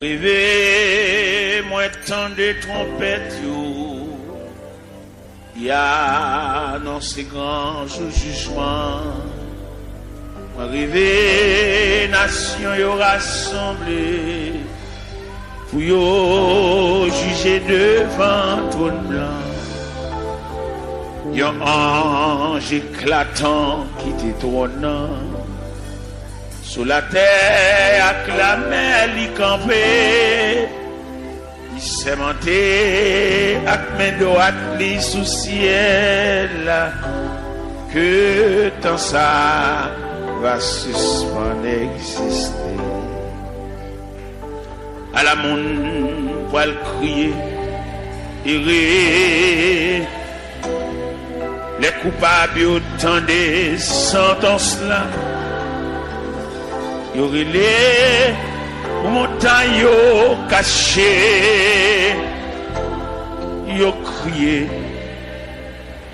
Rêvez, moi tant de trompettes, il y a dans ces grands jugements. Moi rêvez, nation yo rassemblée, pour yo juger devant trône blanc. Yon ange éclatant qui t'étonnant. Sous la terre, acclamé, li campé, il s'est monté, ak men droite, li sous ciel, que tant ça va suspendre exister. À la monde, pour le crier, errer, les coupables autant des sentences là. Yo relé montagne yo caché, yo crié,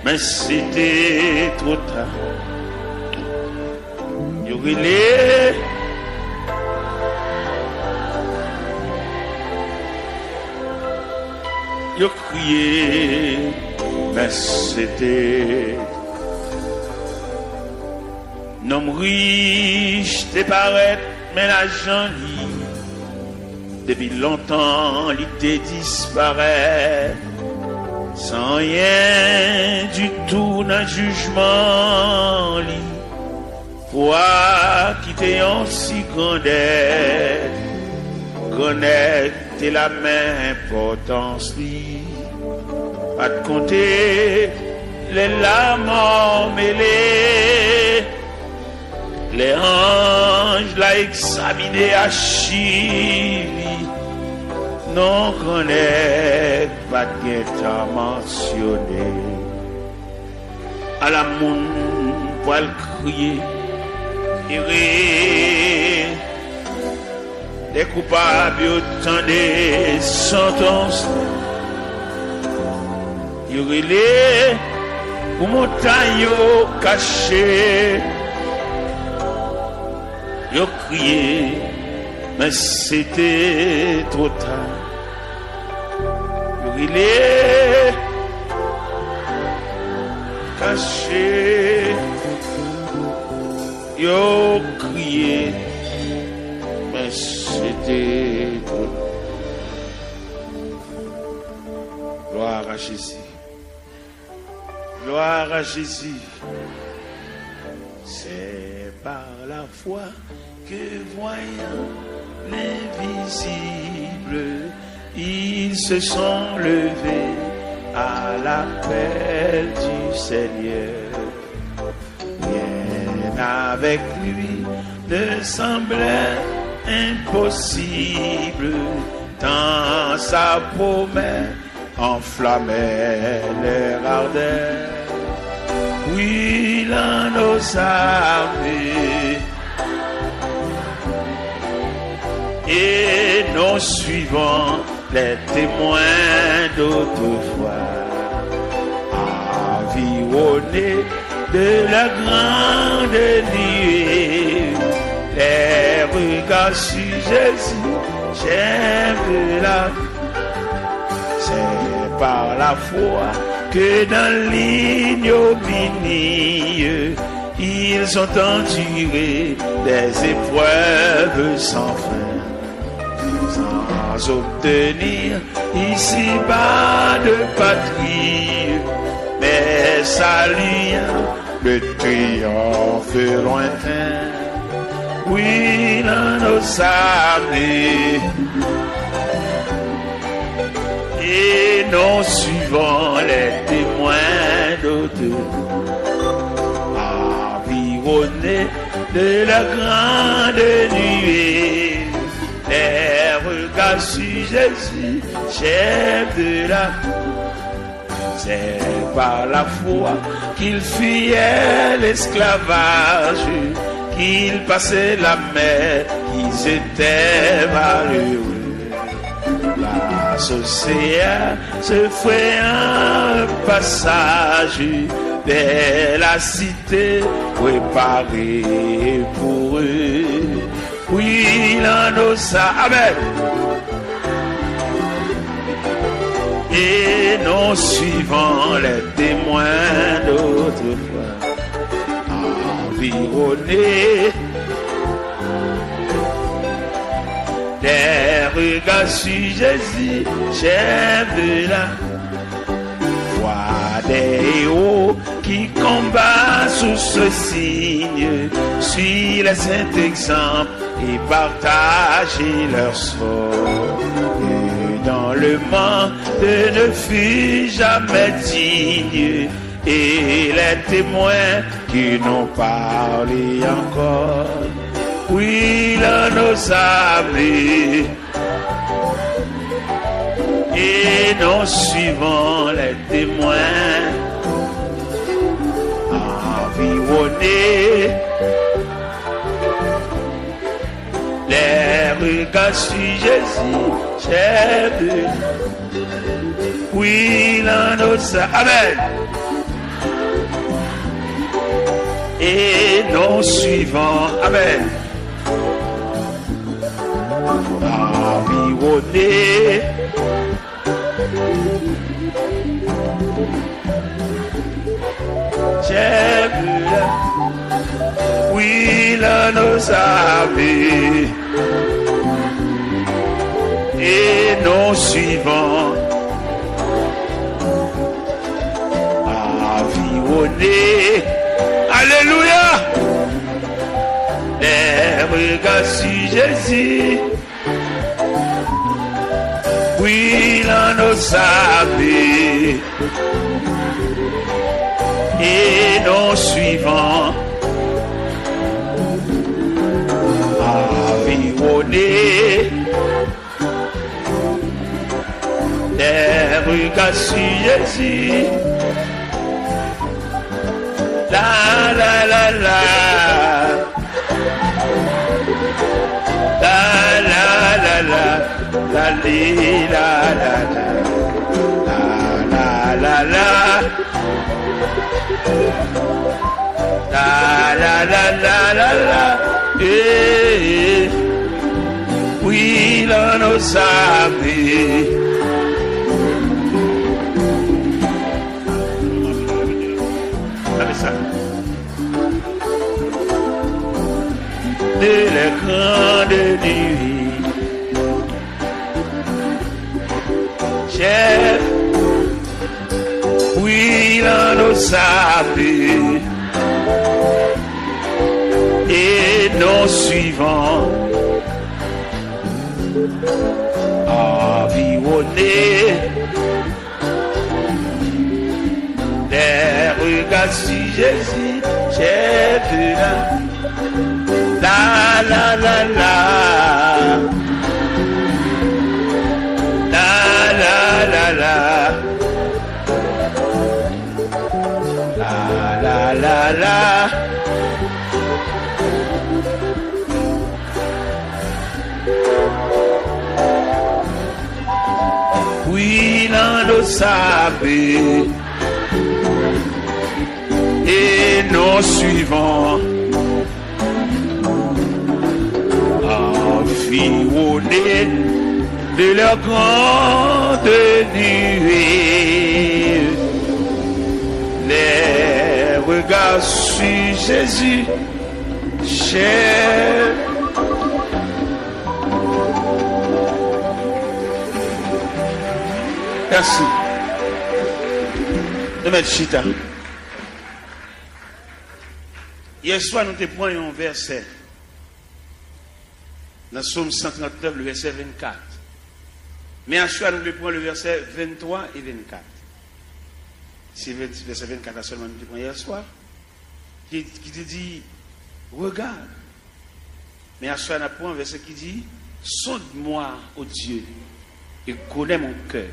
mais c'était trop tard. Yo relé yo crié, mais c'était nom riche te paraît, mais l'argent depuis longtemps il te disparaît, sans rien du tout dans jugement li, pour quitter en si grande aide, connaître la même importance li, pas de compter les larmes mêlées. Les anges l'a examiné à Chili, non connaît pas de temps mentionné. À la monde pour le crier, errer, les coupables autant des sentences, errer, pour montagne cachée. Yo crié, mais c'était trop tard. Yo rilé, caché. Yo crié, mais c'était trop tard. Gloire à Jésus. Gloire à Jésus. C'est par la foi que voyant l'invisible, ils se sont levés à l'appel du Seigneur. Rien avec lui ne semblait impossible, tant sa promesse enflammait leur ardeur. Oui, l'un nos armées et nous suivons les témoins d'autrefois, environnés de la grande nuée, les regards sur Jésus, j'aime la vie. C'est par la foi que dans l'ignominie, ils ont enduré des épreuves sans fin, sans obtenir ici-bas de patrie, mais saluant le triomphe lointain. Oui, dans nos armées, et nous suivons les témoins d'autrefois, environnés de la grande nuée, les regards sur Jésus, chef de la foi. C'est par la foi qu'il fuyait l'esclavage, qu'il passait la mer, qu'ils étaient malheureux. L'océan se fait un passage vers la cité préparée pour eux. Oui, dans nos Amen. et non suivant les témoins d'autrefois, environnés des regards sur Jésus, chef de la voix des héros qui combattent sous ce signe, suivent les saints exemples et partagent leur sort. Et dans le monde ne fut jamais digne, et les témoins qui n'ont parlé encore, oui, là nos amis, et non suivant les témoins, environnés, les regards sur Jésus, chef de, oui, là nos amis, amen, et non suivant, amen, environné j'aime, oui, là nos amis, et non suivant, environné, alléluia, les regards sur Jésus, oui, là nos amis, et non suivant, environné, les regards sur Jésus, la la la la, la la la la, la li la la la, la la la, la la la la la la, oui, là nos amis. De la grande nuit, chef, oui, là nos amis, et non suivant, environnés, des regards sur Jésus, chef de la la la la, la la la la, la la la la, oui, l'un le savait, et non suivant, environnés de leur grande nuée, les regards sur Jésus, cher. Merci. De mettre chita. Hier soir, nous te prenons un verset. Dans Somme 139, le verset 24. Mais à soir, nous prenons le verset 23 et 24. C'est le verset 24 seulement nous prenons hier soir. Qui te dit, regarde. Mais à soir, nous prenons un verset qui dit, sonde-moi, ô Dieu, et connais mon cœur.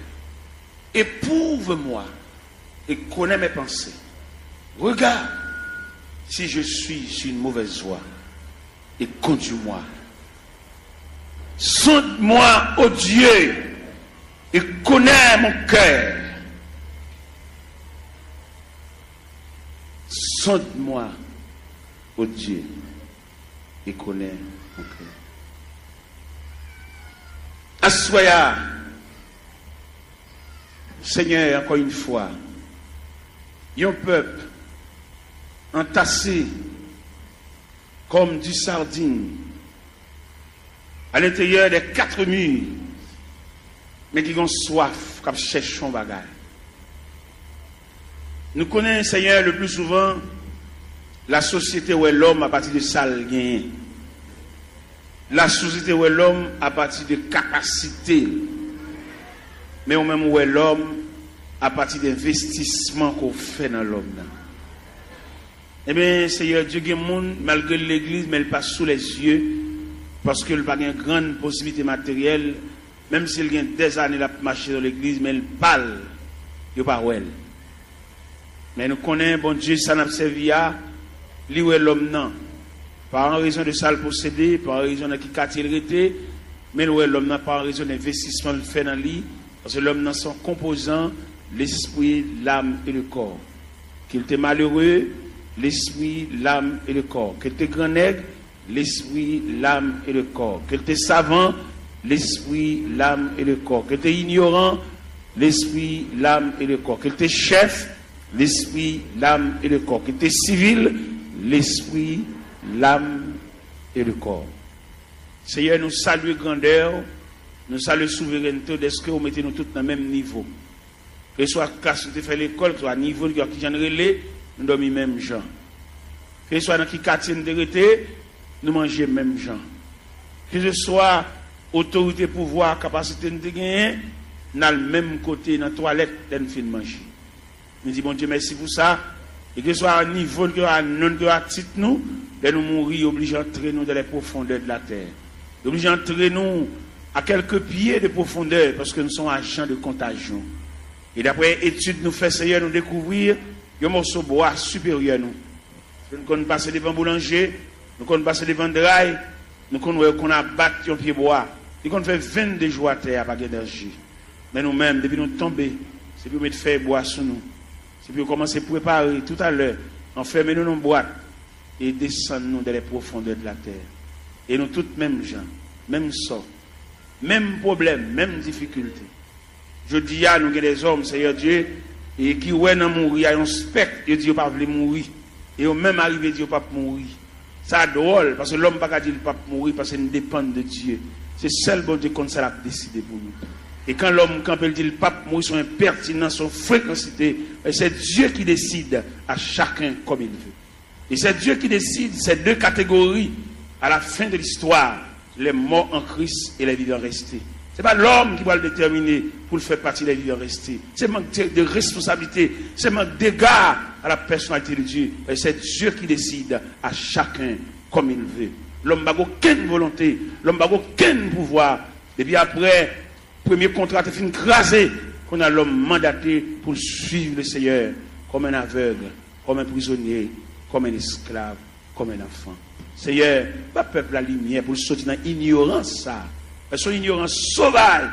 Éprouve-moi et connais mes pensées. Regarde si je suis sur une mauvaise voie et conduis-moi. Sonde-moi, ô Dieu, et connais mon cœur. Sonde-moi, ô Dieu, et connais mon cœur. Assoya. Seigneur, encore une fois, un peuple entassé comme du sardine à l'intérieur des 4 murs, mais qui ont soif, qui cherchent son bagage. Nous connaissons, Seigneur, le plus souvent la société où est l'homme à partir de sale gain. La société où est l'homme à partir de capacité. Mais au même où est l'homme à partir d'investissement qu'on fait dans l'homme. Eh bien, Seigneur Dieu, il y a des gens, malgré l'église, mais elle passe sous les yeux, parce qu'elle n'a pas une grande possibilité matérielle, même s'il y a des années à marcher dans l'église, mais elle parle, il n'y a pas où elle. Mais nous connaissons, bon Dieu, ça n'a servi à lui où est l'homme, non. Pas en raison de ça le posséder, pas en raison de qui quartier il était, mais où est l'homme, non, pas en raison d'investissement le fait dans lui, parce que l'homme, non, sont composants, l'esprit, l'âme et le corps. Qu'il était malheureux, l'esprit, l'âme et le corps. Qu'il était grand nègre, l'esprit, l'âme et le corps. Qu'il était savant, l'esprit, l'âme et le corps. Qu'il était ignorant, l'esprit, l'âme et le corps. Qu'il était chef, l'esprit, l'âme et le corps. Qu'il était civil, l'esprit, l'âme et le corps. Seigneur, nous saluons grandeur, nous saluons souveraineté, est-ce que vous mettez nous tous dans le même niveau? Que ce soit quand tu fais l'école, que ce soit niveau qui j'en relais, nous dormons même gens. Que ce soit dans qui quartier nous nous mangeons même gens. Que ce soit autorité, pouvoir, capacité de gagner, dans le même côté, dans la toilette, nous fin manger. Nous disons, bon Dieu, merci pour ça. Et que ce soit à niveau, que à non, que à titre nous, de nous mourir, obligés d'entrer nous dans les profondeurs de la terre. Obligés d'entrer nous à quelques pieds de profondeur, parce que nous sommes agents de contagion. Et d'après études nous fait, Seigneur, nous découvrir un morceau de bois supérieur nous. Nous connaissons passer devant boulanger, nous connaissons passer devant drail, nous connaissons qu'on a battu un pied bois. Nous connaissons fait 22 jours à terre avec énergie. Mais nous-mêmes, depuis nous tomber, c'est pour mettre faire bois sur nous. C'est pour commencer à préparer tout à l'heure, enfermer nous dans une boîte et descendre nous dans les profondeurs de la terre. Et nous tous mêmes gens, même sort, même problème, même difficulté. Je dis à nous des hommes, Seigneur Dieu, et qui ouais dans mourir, il y a un spectre, ils disent pas veulent mourir. Et au même arrivé, Dieu pas mourir. Ça drôle, parce que l'homme ne peut pas dire pas mourir, parce qu'il dépend de Dieu. C'est seul bon Dieu comme ça l'a décidé pour nous. Et quand l'homme, quand il dit le pape mourir, son impertinence, son fréquencité, c'est Dieu qui décide à chacun comme il veut. Et c'est Dieu qui décide ces deux catégories à la fin de l'histoire, les morts en Christ et les vivants restés. Ce n'est pas l'homme qui va le déterminer pour le faire partie des vivants restés. C'est manque de responsabilité, c'est manque d'égard à la personnalité de Dieu. Et c'est Dieu qui décide à chacun comme il veut. L'homme n'a aucune volonté, l'homme n'a aucun pouvoir. Et puis après, premier contrat est fini crasé, qu'on a l'homme mandaté pour suivre le Seigneur comme un aveugle, comme un prisonnier, comme un esclave, comme un enfant. Seigneur, pas peuple la lumière pour sortir dans l'ignorance ça. Son ignorance sauvage,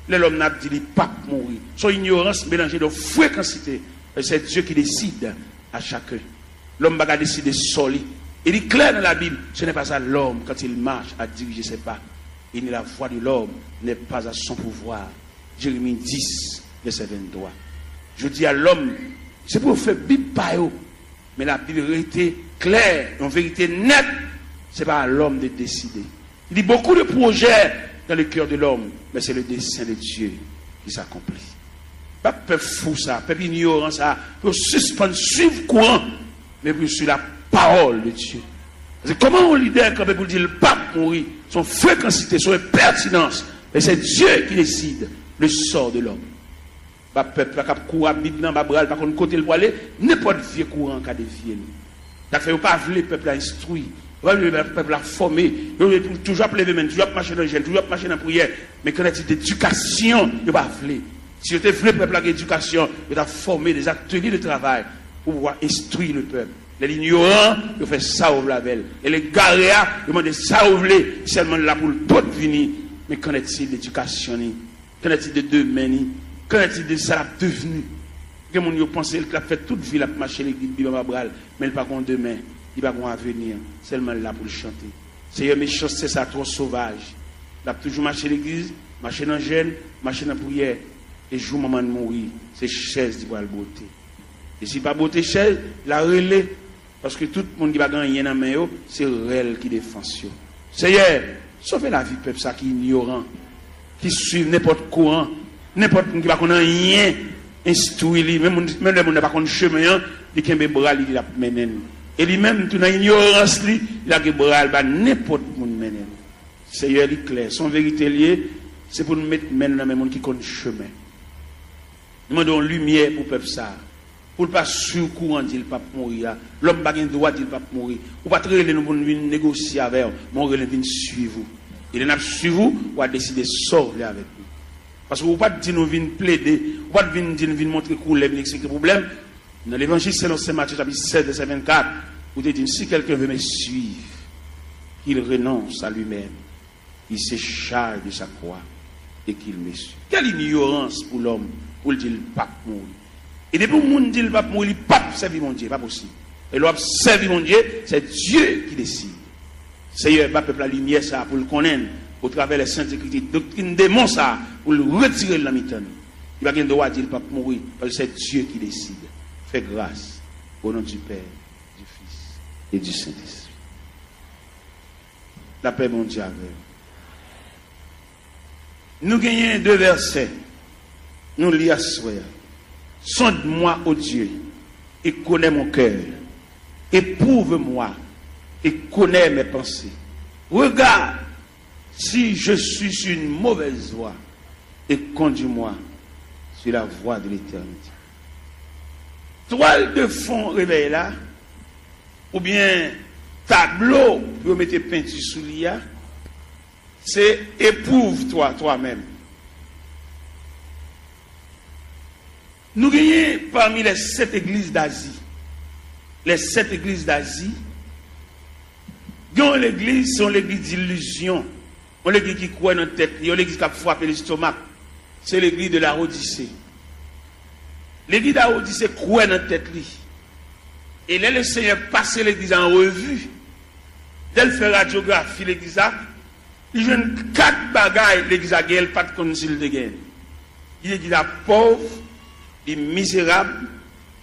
l'homme n'a dit pas mourir. Son ignorance mélangée de fréquencité. C'est Dieu qui décide à chacun. L'homme va décider solide. Il est clair dans la Bible, ce n'est pas ça l'homme quand il marche à diriger ses pas. Il n'est la voix de l'homme, n'est pas à son pouvoir. Jérémie 10, verset 23. Je dis à l'homme, c'est pour faire Bible par eux. Mais la Bible vérité claire, en vérité nette, c'est pas à l'homme de décider. Il y a beaucoup de projets dans le cœur de l'homme, mais c'est le dessein de Dieu qui s'accomplit. Pas peuple fou ça, peuple ignorant ça, pour suspendre, suivre courant, mais pour sur la parole de Dieu. C'est comment on leader quand même pour dire le pape mourir, son fréquencité, son pertinence, mais c'est Dieu qui décide le sort de l'homme. Pas peuple pas courir à Bible dans bras, pas contre côté le aller, n'importe vieux courant qu'a dévié nous. Ça fait pas le peuple à instruire. Le peuple a formé, toujours à lever, toujours à marcher dans le gel, toujours à marcher dans la prière. Mais quand il y a d'éducation, il ne va pas vouloir. Si vous voulez le peuple à l'éducation, il va former des ateliers de travail pour pouvoir instruire le peuple. Les ignorants, ils font ça au label. Et les garéas, ils demandent ça au voulez, seulement là pour le d'autres venir. Mais qu'en est-il d'éducation? Qu'en est-il de demain? Qu'en est-il de ça devenu? Que mon yo pense qu'il a fait toute vie, il a marché l'église, mais il n'a pas demain. Il va avoir un avenir, seulement là pour le chanter. Seigneur, mes choses, c'est ça, trop sauvage. Il a toujours marché l'église, marché dans le gel, marché dans la prière. Et jour maman mourir, c'est chaise qui va le beauté. Et si pas beauté chaise, la relais, parce que tout le monde qui va gagner dans main, c'est elle qui défend. Seigneur, sauvez la vie peuple ça qui est ignorant, qui suit n'importe courant, n'importe qui va connaître rien, instruit même le monde n'a pas connaît chemin, il a un bras il a mené. Et lui-même tout dans ignorance il a un bras il n'importe monde mené. Seigneur il clair, son vérité liée, c'est pour nous mettre main dans le monde qui connaît chemin. Nous demandons lumière pour peuple ça. Pour ne pas sur courant dit pas mourir. L'homme n'a pas le droit dit pas mourir. Ou pas très nous pour venir négocier avec vous, mon relais vient suivre vous. Il n'a pas suivre vous, ou a décidé de sortir avec vous. Parce que vous pas dire nous venir plaider, ou pas venir dire nous venir montrer problème, c'est le problème. Dans l'évangile selon Saint Matthieu chapitre 7 verset 24, vous dites si quelqu'un veut me suivre, qu'il renonce à lui-même, il se charge de sa croix et qu'il me suive. Quelle ignorance pour l'homme pour dire le pape mourir. Et depuis que le monde dit le pape mourir, le pape servir mon Dieu, pas possible. Et l'homme servir mon Dieu, c'est Dieu qui décide. Seigneur, pas peuple la lumière ça pour le connaître au travers des saintes écritures, doctrine démon ça pour le retirer de la mitane. Il va pas le droit de dire le pape mourir parce que c'est Dieu qui décide. Fais grâce au nom du Père, du Fils et du Saint-Esprit. La paix mon Dieu avec vous. Nous gagnons 2 versets. Nous lisons ce sonde-moi, ô Dieu, et connais mon cœur. Éprouve-moi et connais mes pensées. Regarde si je suis sur une mauvaise voie et conduis-moi sur la voie de l'éternité. Toile de fond réveille là, ou bien tableau pour mettre peinture sous l'IA, c'est éprouve-toi toi-même. Nous gagnons parmi les 7 églises d'Asie. Les 7 églises d'Asie, sont l'église d'illusion. On l'église qui croit dans la tête, il y a l'église qui a frappé l'estomac. C'est l'église de la Odyssée. L'église de la Odyssée croit dans la tête. Et là, le Seigneur passe l'église en revue. Dès le fait radiographie, l'église a, il joue 4 bagailles, l'église a gagné, pas de concile de gain. L'église a pauvre, il est misérable,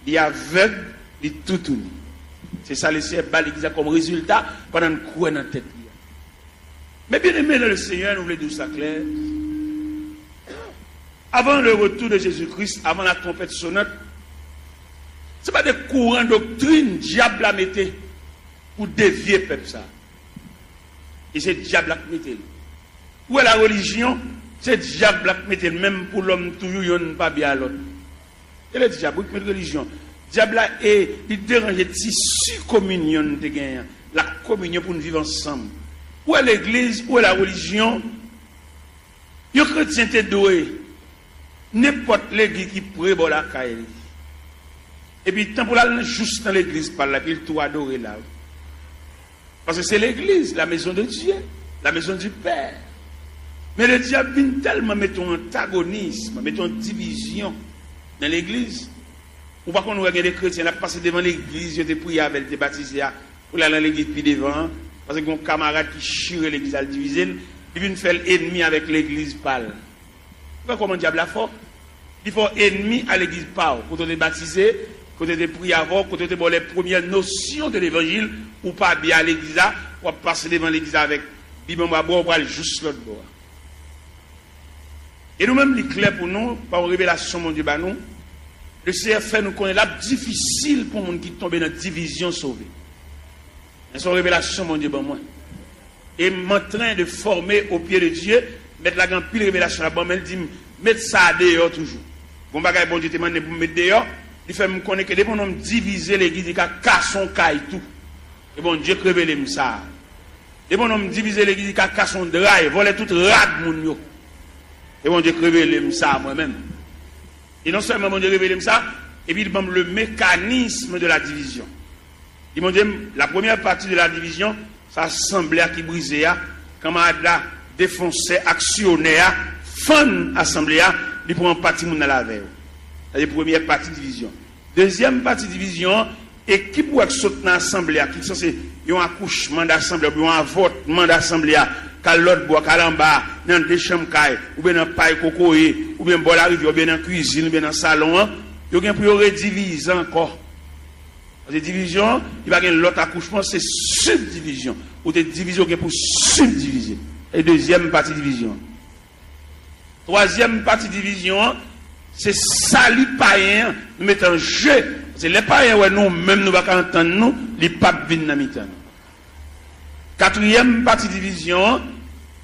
il est aveugle, il est tout tourné. C'est ça le Seigneur bat l'église comme résultat pendant une croix dans la tête. Mais bien aimé dans le Seigneur, nous voulons dire ça clair. Avant le retour de Jésus-Christ, avant la trompette sonnante, ce n'est pas des courants doctrine diable a metté pour dévier le peuple ça. Et c'est diable qui metté. Où est la religion? C'est diable qui metté même pour l'homme toujours il n'est pas bien à l'autre. Et le diable qui met la religion. Diable est il dérange le tissu communion de gain, la communion pour nous vivre ensemble. Où est l'église? Où est la religion? Les chrétiens sont doués. N'importe l'église qui pourrait bon la caille. Et puis, tant pour aller juste dans l'église, par là, puis il tout adorer là. Parce que c'est l'église, la maison de Dieu, la maison du Père. Mais le diable vient tellement mettre un antagonisme, mettre une division dans l'église. Ou pas qu'on nous regarde les chrétiens, là, passer devant l'église, je te prie avec, te baptisé, pour aller dans l'église, puis devant, parce que mon camarade qui chire l'église à le diviser, il vient faire l'ennemi avec l'église pâle. Vous voyez comment le diable a fort? Il faut ennemi à l'église pâle. Quand on est baptisé, quand on est prié avant, quand on est les premières notions de l'évangile, ou pas bien à l'église, ou passer devant l'église avec, puis on va aller juste l'autre bord. Et nous-mêmes, il est clair pour nous, par une révélation, mon Dieu, nous, le Seigneur fait nous connaître là difficile pour les gens qui tombent dans la division sauvée. C'est une révélation, mon Dieu, moi. Et je suis en train de former au pied de Dieu, mettre la grande pile révélation là-bas, mais il dit, mettre ça dehors toujours. Bon bagage, bon Dieu, te demande pour mettre dehors, il fait me connaître que dès qu'on diviser l'église, il a cassé son caille tout. Et bon Dieu, révèle ça. Dès qu'on diviser l'église, il a cassé son draille, voler toute rade, mon Dieu. Et bon Dieu, révèle ça moi-même. Et non seulement mon Dieu, révèle ça, et puis il donne le mécanisme de la division. Il m'a dit, la première partie de la division, ça assemblée qui brisait, quand Madame défoncé, actionnaire, fan assemblée, il prend partie de la veille. C'est la première partie de division. Deuxième partie de division, équipe qui saute dans l'assemblée, qui sont un accouchement d'assemblée, un avortement d'assemblée, l'autre bois, en bas, dans des chambres, ou bien dans paille cocoé, ou bien dans la rivière, ou bien dans la cuisine, ou bien dans le salon, il y a pour rediviser encore. Parce que division, il va y avoir l'autre accouchement, c'est subdivision. Ou des divisions pour subdiviser. Et deuxième partie division. Troisième partie division, c'est sali païen, nous mettons en jeu. C'est les païens, ouais, nous, même nous, pas entendre nous, les papes viennent dans le quatrième partie division,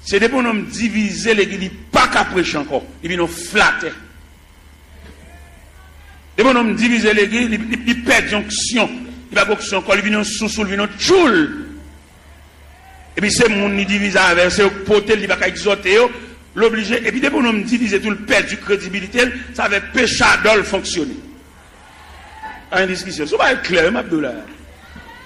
c'est des pour nous diviser l'église, il pas qu'à prêcher encore. Il vient nous flatter. Des pour nous diviser l'église, il perd jonction. Il va pas encore, il vient nous sous, il vient nous tchoul. Et puis c'est mon qui divise avec, c'est potel, il va qu'à exhorter, l'obliger. Et puis des pour nous diviser tout le perdre du crédibilité, ça va péché d'ol fonctionner. En discussion. Ce n'est pas clair, Abdullah.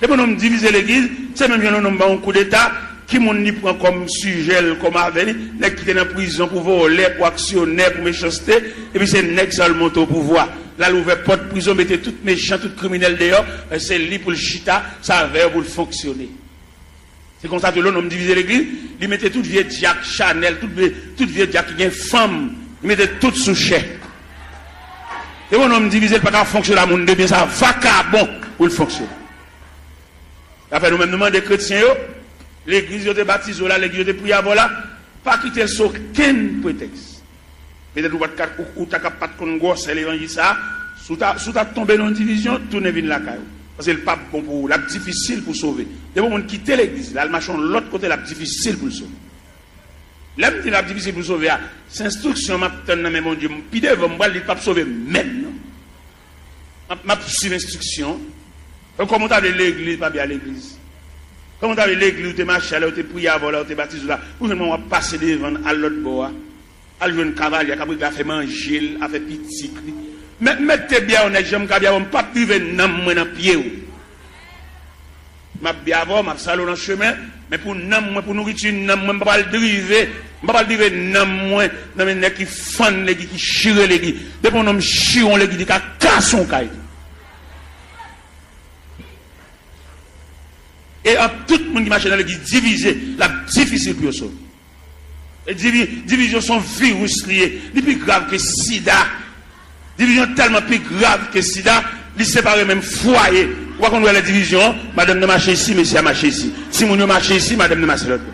Et pour nous diviser l'église, c'est même bien nous un coup d'État qui nous prend comme sujet, comme avec, qui est dans la prison pour voler, pour actionner, pour méchanceté, et puis c'est nèg seulement au pouvoir. Là, l'ouvert porte prison, mettez tout méchant, tout criminel dehors, c'est lui pour le chita, ça va pour le fonctionner. C'est comme ça que l'on divise l'église, il mettait toute vieille Jack Chanel, toute vieille Jack qui est femme, il mettait tout sous chèque. Et on me divise pas qu'à fonctionner à mon bien ça vacabon pour le fonctionner. Après nous-mêmes nous demandons des chrétiens, l'église de baptisé là, l'église de prière là, pas quitter sur aucun prétexte. Peut-être ou t'as pas de congosse l'évangile ça, sous ta tombé dans une division, tourner vinn la caillou. Parce que le pape bon pour la difficile pour sauver. Des gens qui quitter l'église, là le machin l'autre côté la difficile pour le sauver. L'homme dit la difficile pour sauver, c'est instruction m'a donné mais mon Dieu, puis devant moi il pas sauver même. M'a suivre instruction. Comment tu as l'église pas bien l'église. Comment tu as l'église tu marches là, tu prier avant là, tu baptises là. Pour nous on va passer devant à l'autre bord. À le cavalier qui a fait manger, a fait petit. Mettez bien on est j'aime bien on pas priver nam moi dans pied. M'a bien avant m'a salon dans chemin. Mais pour nam moi pour nourriture nam moi pas le driver nam moi dans les qui fan les qui chire les qui depuis on chiron les qui casse son caille et à tout le monde qui marche dans les qui diviser la difficile pour ça et division sont virus lié plus grave que sida division tellement plus grave que sida il sépare même foyer. Ou qu'on voit la division, madame ne marche ici, monsieur a marché ici. Si mon marche ici, madame ne marche l'autre.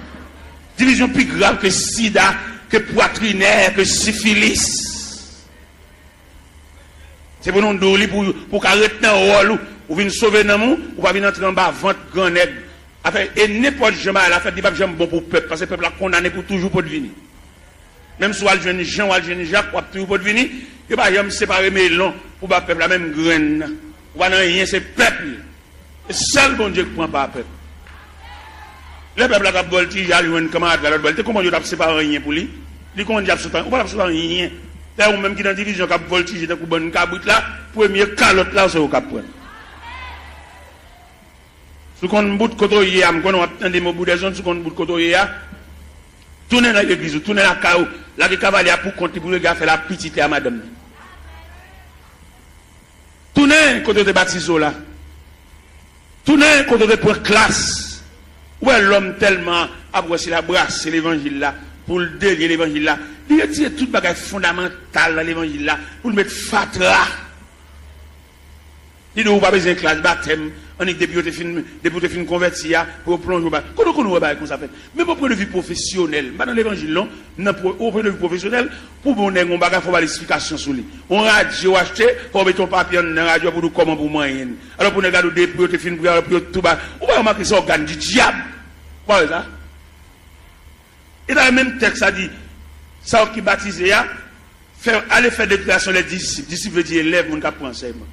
Division plus grave que sida, que poitrinaire, que syphilis. C'est pour nous donner pour arrêter un rôle ou venir sauver dans nous, ou pas venir entrer en bas, vente grand nègre. Et n'importe jamais à la fête, il va jamais bon pour le peuple, parce que le peuple a condamné pour toujours pour devenir. Même si on a le jeune Jean ou le jeune Jacques, pour toujours pour devenir, il va jamais séparer mes longs pour le peuple la même graine. Ou pas rien, c'est peuple. C'est seul bon Dieu qui prend pas le peuple. Le peuple a voltigé, il y a un camarade à l'autre voltige. Comment Dieu n'a pas rien pour lui? Il dit Dieu n'a pas rien. Là, ou même qui dans la division qui a voltigé, dans une cabrit là, premier calotte là, c'est au cap. Si on bout de côté, on attend des mots de zone, si on bout de côté, tournez dans l'église, tournez la caou, la cavalier pour compter pour le gars faire la petite à madame. Tournez côté de baptisé là. Tournez côté de pour classe. Où est l'homme tellement apprécié la brasse, c'est l'évangile là, pour le délier l'évangile là. Il retire toute bagage fondamentale dans l'évangile là, pour le mettre fatra. Il ne doit pas besoin de classe baptême. On est depuis que tu converti pour plonger. Comment on va comme ça fait? Mais pour point de vue professionnel, dans l'évangile, non, au point de vue professionnel, pour qu'on ait un bagage, il faut avoir l'explication sur lui. On radio acheté, pour mettre ton papier dans la radio pour nous comment pour moyen. Alors pour nous regarder des pour te finir pour tout bas. On va remarquer ça organe du diable. Quoi ça? Et dans le même texte, ça dit, ça qui baptise, aller faire déclaration les disciples. Disciples veut dire élève, mon cap enseignement.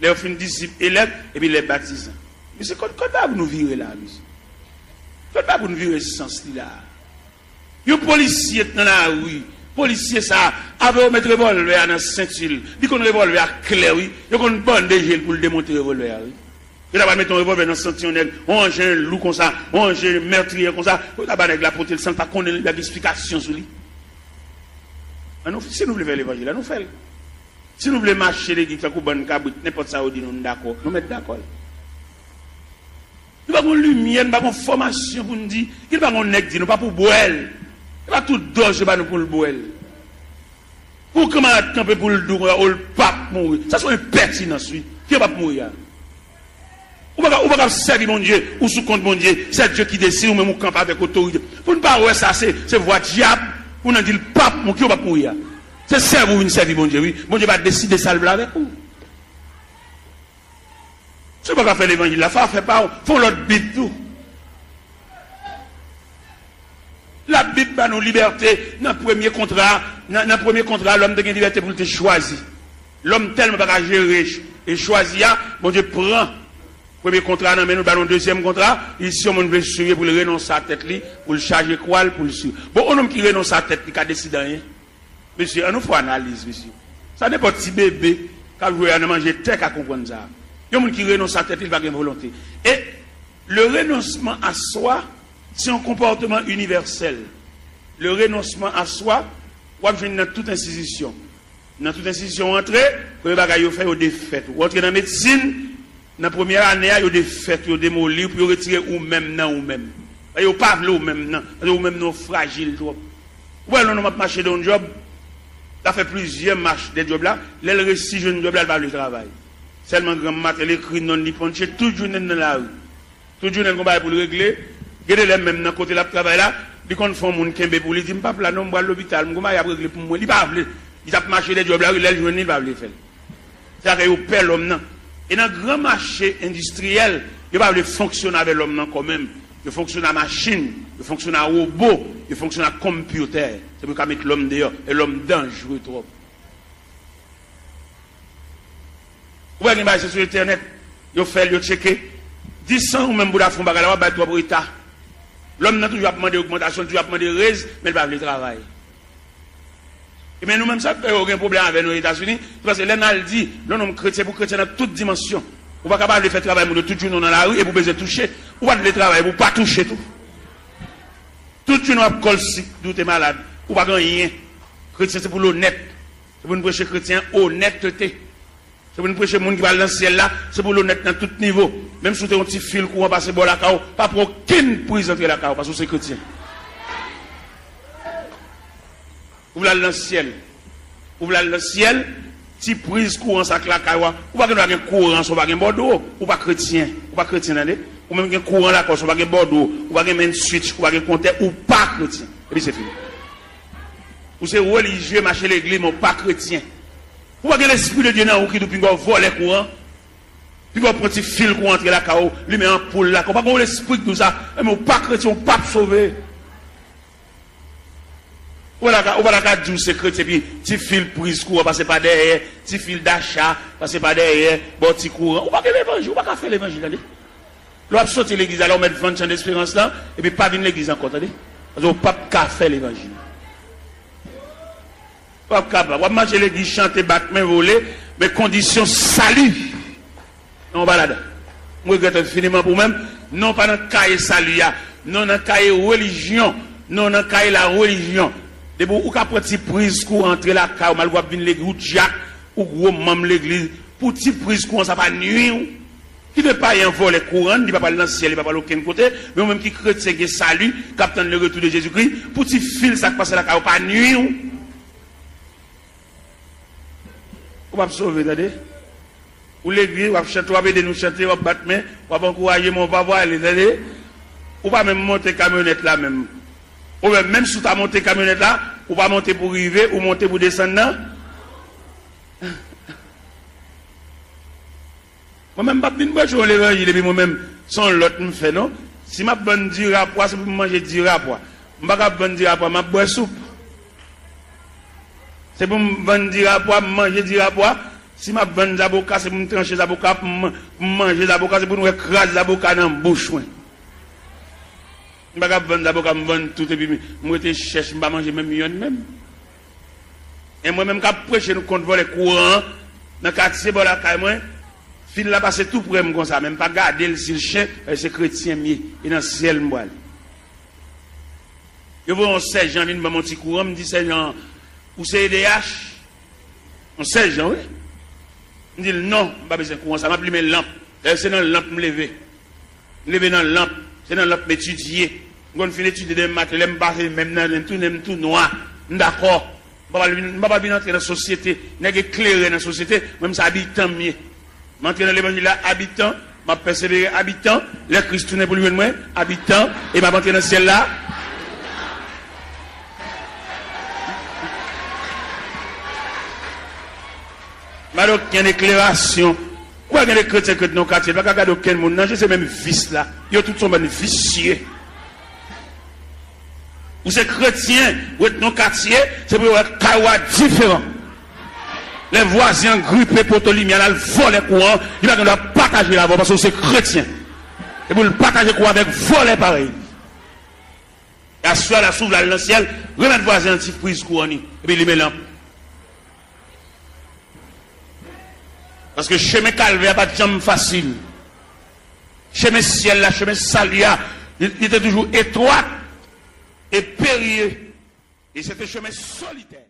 Les fin disciples élèves et puis les baptisants. Mais c'est quand vous nous virer là, monsieur. Quand vous nous virer ce sens-là. Les policiers dans la rue, policiers ça, avec mettre revolver dans la ceinture, ils qu'on revolver à clair, oui. Ils qu'on bande de gel pour le démonter revolver, oui. Ils va mettre un revolver dans la ceinture, on range un loup comme ça, on range un meurtrier comme ça, on va avec la portée, sans pas qu'on ait l'explication sur lui. Si nous voulons faire l'évangile, nous faisons. Si nous voulons marcher les guides, n'importe ça, nous d'accord. Nous mettons d'accord. Il n'y a pas de lumière, il n'y a pas de formation pour nous dire. Il n'y a pas de nègre, il n'y a pas pour boire. Il n'y a pas tout d'orge pour le boire. Pour comment camper pour le dos, ou le pape mourir. Ça c'est impertinence, oui. Qui va mourir? Ou pas servir mon Dieu, ou sous compte mon Dieu. C'est Dieu qui décide, ou même on campe avec autorité. Pour ne pas voir ça, c'est voix diable. Pour nous dire le pape, qui va mourir? C'est servir ou une servir mon Dieu, oui. Mon Dieu va décider ça le avec vous. Ce n'est pas faire l'évangile, la fait pas, faut l'autre bite tout. La Bible va nous liberté. Dans le premier contrat, l'homme a une liberté pour te choisir. L'homme tellement pas gérer et choisir, mon Dieu prend. Premier contrat, nous avons deuxième contrat. Ici, on veut suivre pour le renoncer à la tête, pour le charger quoi, pour le suivre. Bon, un homme qui renonce à la tête, qui a décidé rien. Monsieur, on nous faut analyse, monsieur. Ça n'est pas petit bébé, quand vous voulez manger tête à comprendre ça. Il y a un homme qui renonce à la tête, il va avoir une volonté. Et le renoncement à soi, c'est un comportement universel. Le renoncement à soi, on va venir dans toute institution. Dans toute institution, entrer, pour les bagages, faire des fêtes. Ou entrer dans la médecine, dans la première année, il y a des fêtes, il y a des mots libres, pour retirer ou même non, ou même. Il n'y a pas ou même non, ou même non fragile. Ouais, on a marché dans un job, il a fait plusieurs marches des jobs là, les récits jeunes jobs là, il va le travail. Seulement grand matin, elle écrit non, il punche, tout journée dans la rue. Tout journée, on va pour le régler. Regardez les mêmes dans côté de la travail là, ils font mon kembe pour lui dire, pas là, non, je vais à l'hôpital, je vais régler pour moi. Il va appeler. Il a marché des jobs là, il ne va pas le faire. C'est-à-dire qu'il perd l'homme. Et dans le grand marché industriel, il va fonctionner avec l'homme quand même. Il fonctionne à machine, il fonctionne à robot, il fonctionne à computer. C'est pour mettre l'homme dehors. Et l'homme dangereux trop. Vous voyez, c'est sur Internet, il fait, il checker. 10 ans ou même pour la fond, il va avoir 3 pour l'État. L'homme n'a toujours pas demandé augmentation, toujours pas demandé raise, mais il va le travail. Et bien nous-mêmes, ça fait aucun problème avec nos États-Unis, parce que l'État dit, l'homme chrétien pour chrétien dans toute dimension. On va pas capable de faire travail pour tout le monde dans la rue et pour besoin toucher. On va le travail pour pas toucher tout. Tout le monde a col si d'où tu es malade. Ou pas rien. Chrétien, c'est pour l'honnête. C'est pour nous prêcher chrétien honnêteté. C'est pour nous prêcher monde qui va dans le ciel là. C'est pour l'honnête dans tout niveau. Même si tu as un petit fil courant passer par la cao, pas pour aucune prise entre la cao, parce que c'est chrétien. Vous voulez dans le ciel. Vous voulez dans le ciel. Si prise courant ça claque ou pas que nous avons courant sur pas bordeaux ou pas chrétien ou même un courant là sur pas bordeaux ou pas un switch ou pas un compteur ou pas chrétien et puis c'est fini ou c'est religieux marcher l'église mais pas chrétien ou pas l'esprit de Dieu dans qui depuis qu'on vole courant puis qu'on prend petit fil courant entre la cao lui met en poule là qu'on pas l'esprit de tout ça mais pas chrétien pas sauvé. On va la dire c'est chrétien, puis petit fil prise courant, passer par derrière, petit fil d'achat, passer par derrière, bon petit courant. On va faire l'évangile, on va faire l'évangile, allez. L'on va sortir l'église, alors on met 20 ans d'espérance là, et puis pas venir l'église encore, attendez. Parce qu'on ne peut pas faire l'évangile. On va pas manger l'église, chanter, battre, main, voler, mais condition salut. On va là-dedans. Moi, je regrette infiniment pour même, non pas dans le cahier salut, non dans le cahier religion, non dans le cahier la religion. De bon, ou qu'après petit prise courant entre la car, mal voir venir l'église, ou Jack, ou gros membre l'église, pour petit prise courant, ça va nuire. Qui ne veut pas y envoler courant, il ne va pas aller dans le ciel, il ne va pas aller aucun côté, mais même qui chrétien qui salut, qui attend le retour de Jésus-Christ, pour petit fil, ça passe la car, pas nuire. On va me sauver, attendez. Ou l'église, on va chanter, on va aider nous chanter, on va battre main, on va encourager mon papa, attendez. On va même monter camionnette là même. Ou même si tu as monté camionnette là, ou pas monter pour arriver, ou monter pour descendre là. Moi-même, je ne vais pas l'évangile, et moi-même, sans l'autre me fait, non? Si je bonne dire à poids, c'est pour manger dire à poids. Je ne vais pas bonne dire à poids, je bois soupe. C'est pour me dire à poids, manger dire à poids. Si je bonne d'avocat, c'est pour me trancher d'avocat, pour manger d'avocat, c'est pour nous écraser d'avocat dans la bouche. Je ne vais pas vendre d'abord comme vendre tout et puis moi je cherche, je ne vais pas manger même million même. Et moi-même, quand je prêche, nous compte voler courant, dans le quartier, bon, là, moi, fil là, passe tout pour moi comme ça, même pas garder si le chien, c'est chrétien, et dans le ciel, moi. Je vois un 16 ans, vient mon petit courant, me dit 16 ans, ou c'est EDH? On 16 ans, oui. Je dis non, je n'ai pas besoin de courant, ça m'a pris mes lampes. C'est dans la lampe me lever. lever dans lampe, c'est dans lampe m'étudier. On finit d'étudier des maths, l'aime passer même dans tout noir. D'accord. Je ne vais pas entrer dans la société, je vais éclairer dans la société, même ça habitant mieux. Je vais entrer dans l'évangile là, habitant, je vais persévérer habitant, le Christ tourne pour lui, moi, habitant, et je vais entrer dans le ciel là. Alors, il y a une éclairation. Pourquoi il y a des chrétiens que dans nos quartiers, il n'y a pas regarder aucun monde, non, c'est même vice là. Ils ont tous sont vicieux. Ou ces chrétiens, ou dans nos quartiers, c'est pour un kawa différent. Les voisins grippés pour te lumière, ils volent les courants, ils vont partager la voix parce que c'est chrétien. Et pour le partager quoi avec voler pareil. Et à ce la s'ouvre dans le ciel, remettre voisin anti prise courant, et puis il met lampe. Parce que chemin calvaire pas de jambe facile. Chemin ciel là, chemin salia, il était toujours étroit et périlleux. Et c'était un chemin solitaire.